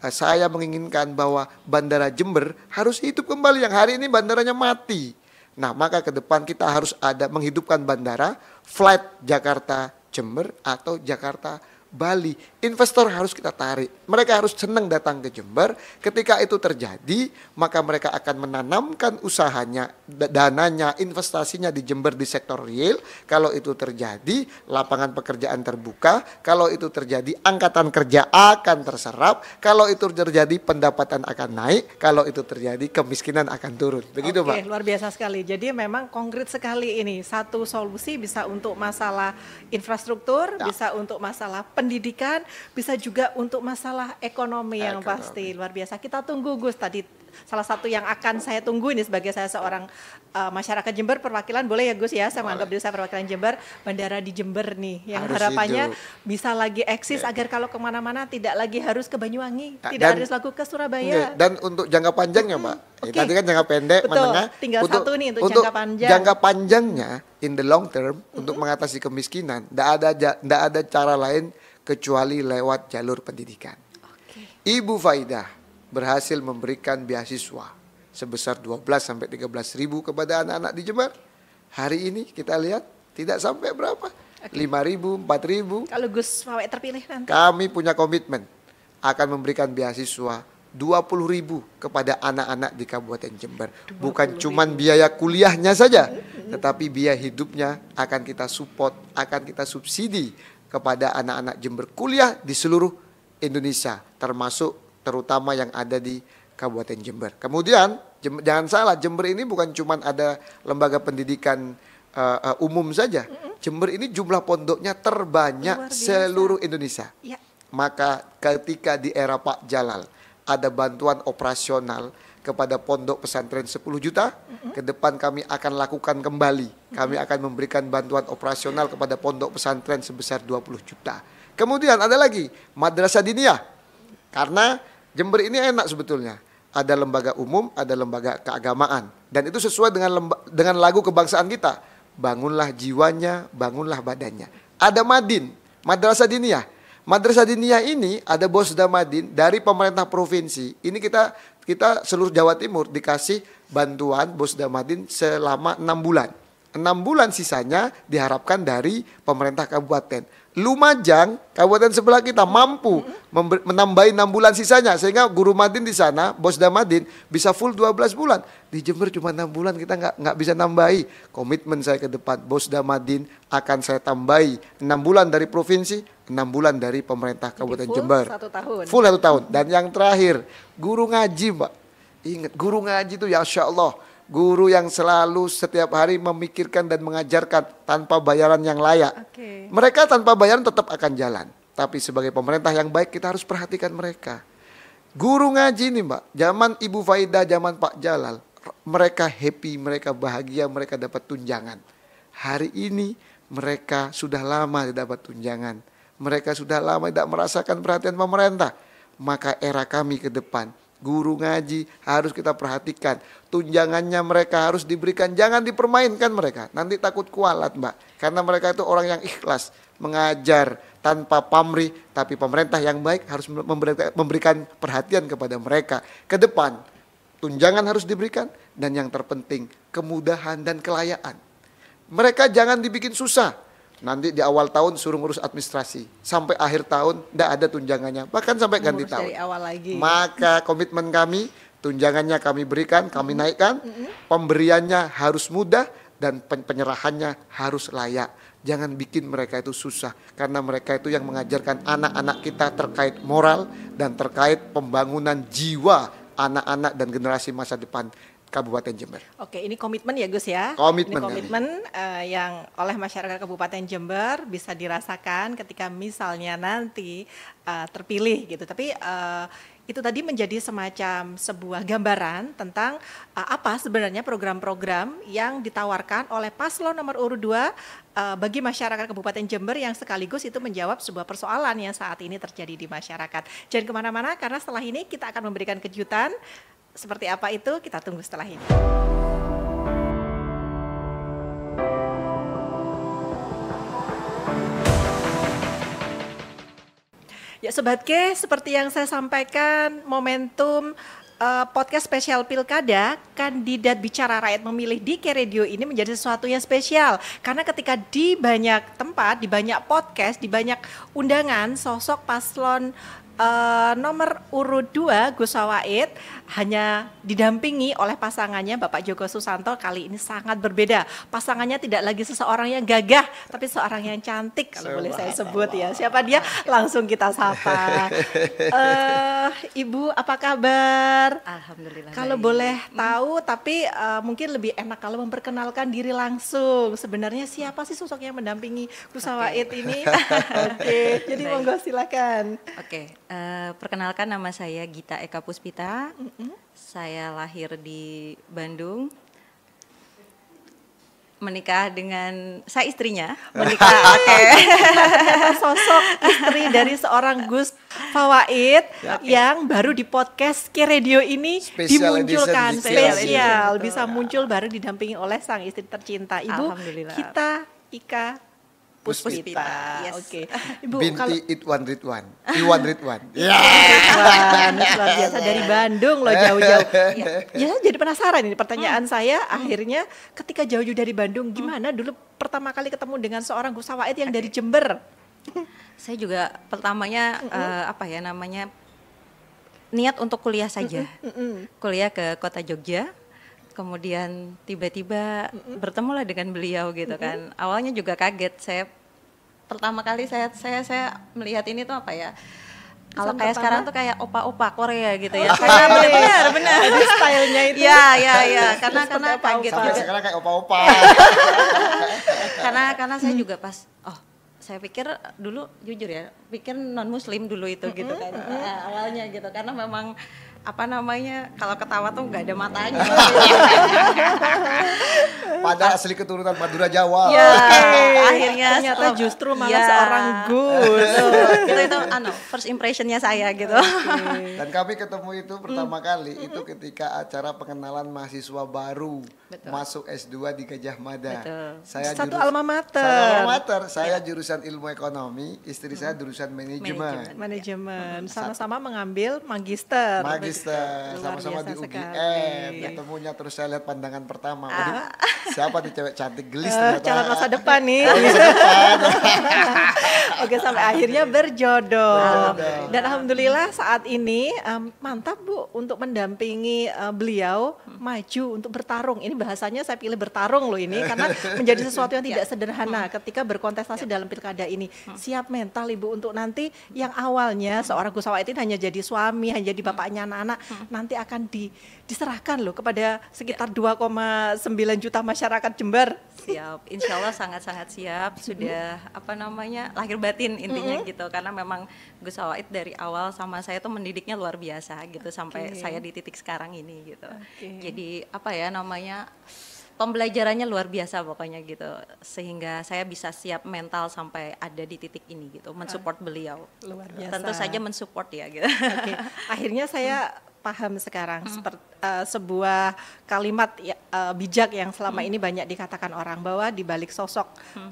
saya menginginkan bahwa Bandara Jember harus hidup kembali yang hari ini bandaranya mati. Nah, maka ke depan kita harus ada menghidupkan bandara, flight Jakarta Jember atau Jakarta Bali. Investor harus kita tarik. Mereka harus senang datang ke Jember. Ketika itu terjadi, maka mereka akan menanamkan usahanya, dananya, investasinya di Jember di sektor real. Kalau itu terjadi, lapangan pekerjaan terbuka. Kalau itu terjadi, angkatan kerja akan terserap. Kalau itu terjadi, pendapatan akan naik. Kalau itu terjadi, kemiskinan akan turun. Begitu, Pak. Luar biasa sekali. Jadi memang konkret sekali ini. Satu solusi bisa untuk masalah infrastruktur, bisa untuk masalah pendidikan, bisa juga untuk masalah ekonomi yang pasti. Luar biasa. Kita tunggu Gus tadi. Salah satu yang akan saya tunggu ini sebagai saya seorang masyarakat Jember perwakilan, boleh ya Gus ya, saya menganggap diri saya perwakilan Jember, bandara di Jember nih yang harus harapannya bisa lagi eksis agar kalau kemana-mana tidak lagi harus ke Banyuwangi, tidak harus lagu ke Surabaya. Dan untuk jangka panjangnya Mbak, tadi kan jangka pendek, menengah, tinggal satu nih untuk jangka panjang. Jangka panjangnya in the long term untuk mengatasi kemiskinan, tidak ada cara lain kecuali lewat jalur pendidikan. Ibu Faidah berhasil memberikan beasiswa sebesar 12 sampai 13 ribu kepada anak-anak di Jember. Hari ini kita lihat tidak sampai berapa, 5 ribu, 4 ribu. Kalau Gus Fawek terpilih nanti, kami punya komitmen akan memberikan beasiswa 20 ribu kepada anak-anak di Kabupaten Jember. Bukan cuman biaya kuliahnya saja, tetapi biaya hidupnya akan kita support, akan kita subsidi kepada anak-anak Jember kuliah di seluruh Indonesia, terutama yang ada di Kabupaten Jember. Kemudian jangan salah, Jember ini bukan cuma ada lembaga pendidikan umum saja. Jember ini jumlah pondoknya terbanyak seluruh Indonesia. Maka ketika di era Pak Jalal ada bantuan operasional kepada pondok pesantren 10 juta, ke depan kami akan lakukan kembali. Kami akan memberikan bantuan operasional kepada pondok pesantren sebesar 20 juta. Kemudian ada lagi Madrasah Diniyah. Karena Jember ini enak sebetulnya. Ada lembaga umum, ada lembaga keagamaan. Dan itu sesuai dengan lagu kebangsaan kita. Bangunlah jiwanya, bangunlah badannya. Ada Madin, Madrasah Diniyah. Madrasah Diniyah ini ada Bosda Madin dari pemerintah provinsi. Ini kita seluruh Jawa Timur dikasih bantuan Bosda Madin selama 6 bulan. 6 bulan sisanya diharapkan dari pemerintah kabupaten. Lumajang, kabupaten sebelah kita mampu menambahi 6 bulan sisanya. Sehingga guru Madin di sana, Bosda Madin bisa full 12 bulan. Di Jember cuma 6 bulan kita nggak bisa nambahi. Komitmen saya ke depan, Bosda Madin akan saya tambahi 6 bulan dari provinsi, 6 bulan dari pemerintah Kabupaten Jember. Full 1 tahun. Dan yang terakhir, guru ngaji Mbak. Ingat, guru ngaji itu ya Insya Allah. Guru yang selalu setiap hari memikirkan dan mengajarkan tanpa bayaran yang layak. Mereka tanpa bayaran tetap akan jalan. Tapi sebagai pemerintah yang baik kita harus perhatikan mereka. Guru ngaji nih Mbak, zaman Ibu Faidah, zaman Pak Jalal, mereka happy, mereka bahagia, mereka dapat tunjangan. Hari ini mereka sudah lama tidak dapat tunjangan. Mereka sudah lama tidak merasakan perhatian pemerintah. Maka era kami ke depan, guru ngaji harus kita perhatikan. Tunjangannya mereka harus diberikan, jangan dipermainkan mereka. Nanti takut kualat Mbak. Karena mereka itu orang yang ikhlas mengajar tanpa pamrih. Tapi pemerintah yang baik harus memberikan perhatian kepada mereka. Ke depan tunjangan harus diberikan. Dan yang terpenting kemudahan dan kelayaan. Mereka jangan dibikin susah. Nanti di awal tahun suruh ngurus administrasi, sampai akhir tahun tidak ada tunjangannya, bahkan sampai ganti tahun. Dari awal lagi. Maka komitmen kami, tunjangannya kami berikan, kami naikkan, pemberiannya harus mudah dan penyerahannya harus layak. Jangan bikin mereka itu susah, karena mereka itu yang mengajarkan anak-anak kita terkait moral dan terkait pembangunan jiwa anak-anak dan generasi masa depan Kabupaten Jember. Oke, ini komitmen ya Gus ya. Komitmen yang oleh masyarakat Kabupaten Jember bisa dirasakan ketika misalnya nanti terpilih gitu. Tapi itu tadi menjadi semacam sebuah gambaran tentang apa sebenarnya program-program yang ditawarkan oleh paslon nomor urut 2 bagi masyarakat Kabupaten Jember yang sekaligus itu menjawab sebuah persoalan yang saat ini terjadi di masyarakat. Jangan kemana-mana karena setelah ini kita akan memberikan kejutan. Seperti apa itu kita tunggu setelah ini. Ya Sobat K, seperti yang saya sampaikan, momentum podcast spesial Pilkada, kandidat bicara rakyat memilih di K Radio ini menjadi sesuatu yang spesial. Karena ketika di banyak tempat, di banyak podcast, di banyak undangan, sosok paslon nomor urut 2 Gus Waid hanya didampingi oleh pasangannya Bapak Joko Susanto. Kali ini sangat berbeda. Pasangannya tidak lagi seseorang yang gagah, tapi seorang yang cantik kalau boleh saya sebut ya. Siapa dia? Langsung kita sapa. Ibu apa kabar? Alhamdulillah. Kalau baik. boleh tahu, tapi mungkin lebih enak kalau memperkenalkan diri langsung. Sebenarnya siapa sih sosok yang mendampingi Gus Waid ini? Oke, jadi Baik. monggo silakan. Oke, perkenalkan nama saya Gita Eka Puspita. Saya lahir di Bandung. Menikah dengan saya istrinya. Menikah. Oke. Ternyata sosok istri dari seorang Gus Waid yang baru di podcast K Radio ini Special dimunculkan edition, spesial, edition. bisa muncul baru didampingi oleh sang istri tercinta Ibu Alhamdulillah. Kita Ika Puspita. Yes. Oke, Ibu Binti kalau Iwan Ridwan. Iwan Ridwan. Ya. Wah, ini luar biasa dari Bandung loh jauh-jauh. Ya, jadi penasaran ini pertanyaan saya akhirnya ketika jauh-jauh dari Bandung gimana dulu pertama kali ketemu dengan seorang Gus Waid yang dari Jember? Saya juga pertamanya niat untuk kuliah saja. Kuliah ke kota Jogja. Kemudian tiba-tiba bertemulah dengan beliau gitu kan. Awalnya juga kaget. Saya pertama kali saya melihat ini tuh apa ya? Kalau kayak sekarang tuh kayak opa-opa Korea gitu ya. Karena benar. Ada stylenya itu. Ya. Karena kaget Sampai juga. sekarang kayak opa-opa. Karena saya juga pas saya pikir dulu jujur ya, pikir non muslim dulu itu gitu kan. Awalnya gitu karena memang kalau ketawa tuh nggak ada matanya. Padahal asli keturunan Madura Jawa. Ya, akhirnya Ternyata justru malah ya. seorang Gus. itu first impressionnya saya gitu. Dan kami ketemu itu pertama kali itu ketika acara pengenalan mahasiswa baru masuk S2 di Gajah Mada. Betul. Satu alma mater. Satu alma mater. Saya jurusan ilmu ekonomi, istri saya jurusan manajemen. Manajemen, sama-sama mengambil magister. Sama-sama Luar di biasa UGM. sekali. Ketemunya terus saya lihat pandangan pertama. Waduh, siapa nih cewek cantik gelis Calon masa depan nih. Oke, sampai akhirnya berjodoh. Dan alhamdulillah saat ini mantap Bu untuk mendampingi beliau maju untuk bertarung. Ini bahasanya saya pilih bertarung loh ini karena menjadi sesuatu yang tidak sederhana ketika berkontestasi dalam pilkada ini. Siap mental Ibu untuk nanti yang awalnya seorang Gus Waid ini hanya jadi suami, hanya jadi bapaknya anak-anak, nanti akan diserahkan loh kepada sekitar 2,9 juta masyarakat Jember. Siap, insya Allah sangat-sangat siap. Sudah lahir batin intinya gitu. Karena memang Gus Waid dari awal sama saya tuh mendidiknya luar biasa gitu sampai saya di titik sekarang ini gitu. Jadi pembelajarannya luar biasa pokoknya gitu. Sehingga saya bisa siap mental sampai ada di titik ini gitu. Mensupport beliau. Luar biasa. Tentu saja mensupport ya gitu. Oke. Akhirnya saya paham sekarang sebuah kalimat bijak yang selama ini banyak dikatakan orang bahwa di balik sosok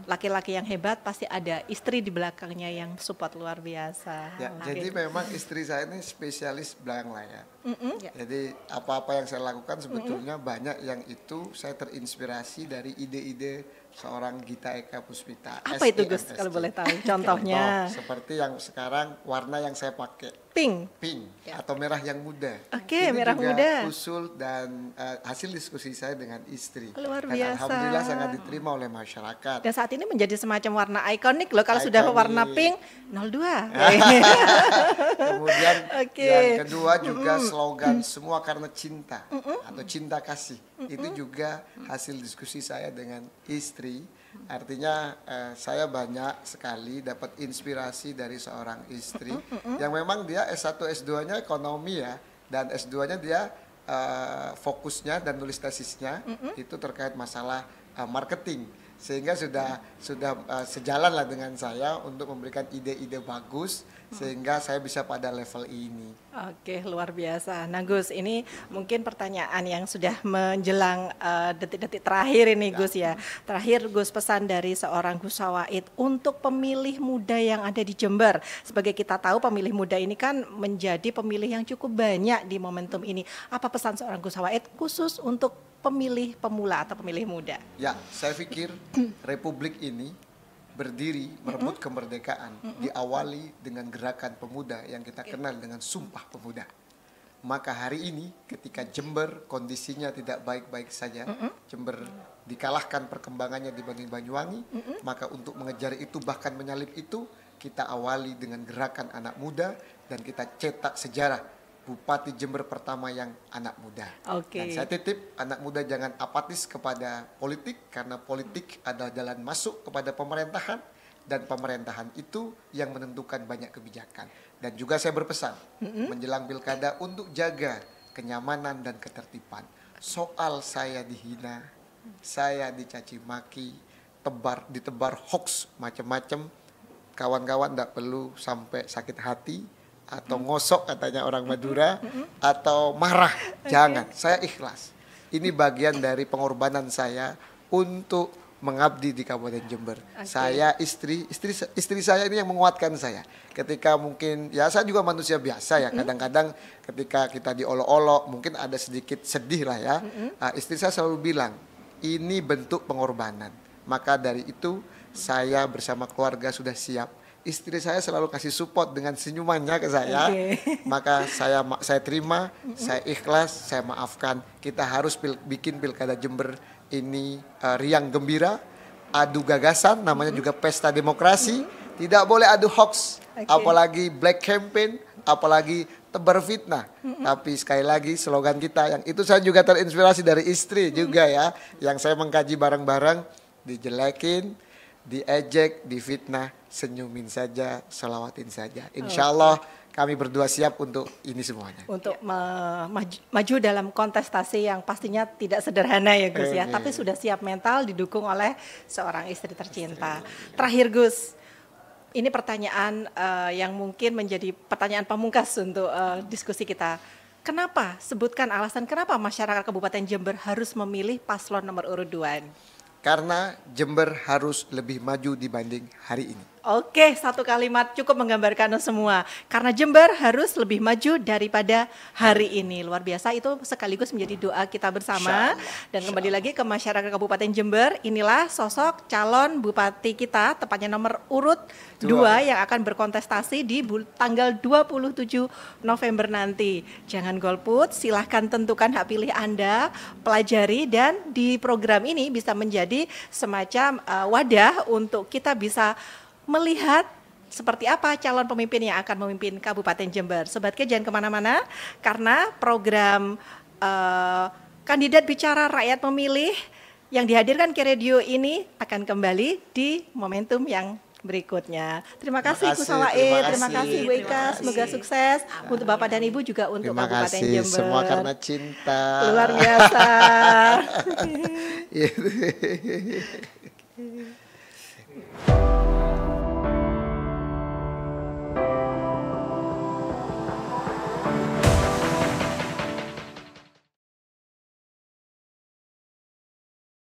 laki-laki yang hebat pasti ada istri di belakangnya yang support luar biasa. Ya, jadi memang istri saya ini spesialis belakang layar. Jadi apa-apa yang saya lakukan sebetulnya banyak yang itu saya terinspirasi dari ide-ide seorang Gita Eka Puspita. Apa itu Gus kalau boleh tahu contohnya? Contoh, seperti yang sekarang warna yang saya pakai. Pink Atau merah yang muda. Oke, Ini merah juga muda. usul dan hasil diskusi saya dengan istri. Luar Dan biasa. alhamdulillah sangat diterima oleh masyarakat. Dan saat ini menjadi semacam warna ikonik loh. Kalau sudah Ikonik. warna pink 02. Kemudian Oke. yang kedua juga slogan semua karena cinta atau cinta kasih. Itu juga hasil diskusi saya dengan istri. Artinya saya banyak sekali dapat inspirasi dari seorang istri yang memang dia S1 S2-nya ekonomi ya, dan S2-nya dia fokusnya dan nulis tesisnya itu terkait masalah marketing. sehingga sudah sejalan lah dengan saya untuk memberikan ide-ide bagus sehingga saya bisa pada level ini. Oke, luar biasa. Nah Gus, ini mungkin pertanyaan yang sudah menjelang detik-detik terakhir ini Gus ya. Terakhir Gus, pesan dari seorang Gus Sawaid untuk pemilih muda yang ada di Jember. Sebagai kita tahu pemilih muda ini kan menjadi pemilih yang cukup banyak di momentum ini. Apa pesan seorang Gus Sawaid khusus untuk pemilih pemula atau pemilih muda? Ya, saya pikir Republik ini berdiri merebut kemerdekaan diawali dengan gerakan pemuda yang kita kenal dengan Sumpah Pemuda. Maka hari ini ketika Jember kondisinya tidak baik-baik saja, Jember dikalahkan perkembangannya dibanding Banyuwangi, maka untuk mengejar itu bahkan menyalip itu kita awali dengan gerakan anak muda dan kita cetak sejarah Bupati Jember pertama yang anak muda. Dan saya titip anak muda jangan apatis kepada politik, karena politik adalah jalan masuk kepada pemerintahan dan pemerintahan itu yang menentukan banyak kebijakan. Dan juga saya berpesan menjelang pilkada untuk jaga kenyamanan dan ketertiban. Soal saya dihina, saya dicaci maki, ditebar hoax macam-macam, kawan-kawan tidak perlu sampai sakit hati atau ngosok katanya orang Madura atau marah, jangan. Saya ikhlas. Ini bagian dari pengorbanan saya untuk mengabdi di Kabupaten Jember. Saya istri saya ini yang menguatkan saya. Ketika mungkin ya saya juga manusia biasa ya, kadang-kadang ketika kita diolok-olok mungkin ada sedikit sedih lah ya. Istri saya selalu bilang ini bentuk pengorbanan. Maka dari itu saya bersama keluarga sudah siap. Istri saya selalu kasih support dengan senyumannya ke saya, maka saya terima, saya ikhlas, saya maafkan. Kita harus bikin pilkada Jember ini riang gembira, adu gagasan, namanya juga pesta demokrasi. Tidak boleh adu hoax, apalagi black campaign, apalagi tebar fitnah. Tapi sekali lagi slogan kita yang itu saya juga terinspirasi dari istri juga ya, yang saya mengkaji bareng-bareng, dijelekin, diejek, difitnah, senyumin saja, selawatin saja. Insya Allah kami berdua siap untuk ini semuanya. Untuk maju dalam kontestasi yang pastinya tidak sederhana ya Gus ya, tapi sudah siap mental didukung oleh seorang istri tercinta. Terakhir Gus, ini pertanyaan yang mungkin menjadi pertanyaan pamungkas untuk diskusi kita. Kenapa, sebutkan alasan kenapa masyarakat Kabupaten Jember harus memilih paslon nomor urut 2? Karena Jember harus lebih maju dibanding hari ini. Oke, satu kalimat cukup menggambarkan semua. Karena Jember harus lebih maju daripada hari ini. Luar biasa, itu sekaligus menjadi doa kita bersama. Dan kembali lagi ke masyarakat Kabupaten Jember, inilah sosok calon bupati kita, tepatnya nomor urut 2 yang akan berkontestasi di tanggal 27 November nanti. Jangan golput, silahkan tentukan hak pilih Anda, pelajari, dan di program ini bisa menjadi semacam wadah untuk kita bisa melihat seperti apa calon pemimpin yang akan memimpin Kabupaten Jember. Sobat Ke, jangan kemana-mana karena program Kandidat Bicara Rakyat Memilih yang dihadirkan Ke Radio ini akan kembali di momentum yang berikutnya. Terima kasih Gus Sawaid, terima kasih Bu Ika, semoga sukses untuk Bapak dan Ibu juga untuk Kabupaten Jember. Semua karena cinta. Luar biasa.